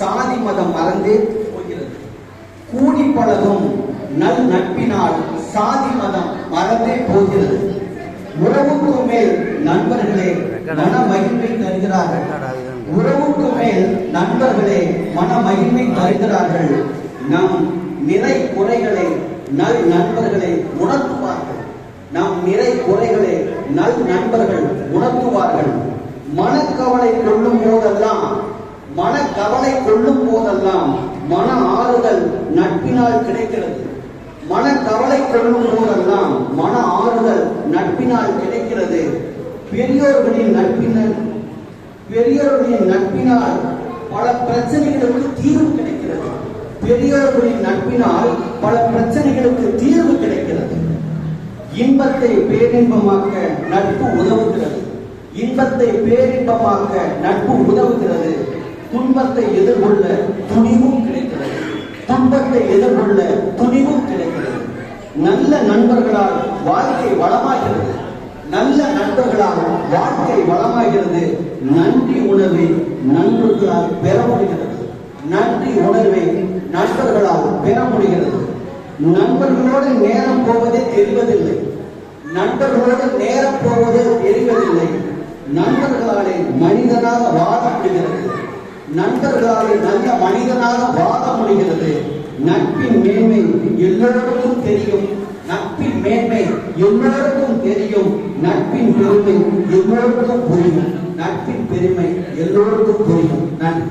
சாதி மதம் மறந்தே போகிறது. கூடி பழகும் நல் நட்பினால் சாதி மதம் மறந்தே போகிறது. உறவுக்கு மேல் நண்பர்களே மன மகிழ்வை தருகிறார்கள். உறவுக்கு மேல் நண்பர்களே மன மகிழ்வை தருகிறார்கள். நம் நிறை குறைகளை நல் நண்பர்களை உணர்த்துவார்கள். நம் நிறை குறைகளை நல் நண்பர்கள் உணர்த்துவார்கள். மனக்கவலை கொள்ளும் போதெல்லாம் மன ஆறுதல் நட்பினால் கிடைக்கிறது. மனக்கவலை கொள்ளும் போதெல்லாம் மன ஆறுதல் நட்பினால் கிடைக்கிறது. பெரியோர்களின் நட்பினால் பல பிரச்சனைகளுக்கு தீர்வு கிடைக்கிறது. பெரியோர்களின் நட்பினால் பல பிரச்சனைகளுக்கு தீர்வு கிடைக்கிறது. இன்பத்தை பேரின்பமாக்க நட்பு உதவுகிறது. இன்பத்தை பேரின்பமாக்க நட்பு உதவுகிறது. துன்பத்தை எதிர்கொள்ள துணிவும் கிடைக்கிறது. துன்பத்தை எதிர்கொள்ள துணிவும் கிடைக்கிறது. நல்ல நண்பர்களால் வாழ்க்கை வளமாகிறது. நல்ல நண்பர்களால் வாழ்க்கை வளமாகிறது. நன்றி உணர்வை நண்பர்களால் பெற முடிகிறது. நன்றி உணர்வை நண்பர்களால் பெற முடிகிறது. நண்பர்களோடு நேரம் போவதே தெரிவதில்லை. நண்பர்களோடு நேரம் போவதே தெரிவதில்லை. நண்பர்களாலே மனிதனாக வாழ முடிகிறது. நண்பர்களாலே நல்ல மனிதனாக வாழ முடிகிறது. நட்பின் மேன்மை எல்லோருக்கும் தெரியும். நட்பின் மேன்மை எல்லோருக்கும் தெரியும். நட்பின் பெருமை எல்லோருக்கும் புரியும். நட்பின் பெருமை எல்லோருக்கும் புரியும். நன்றி.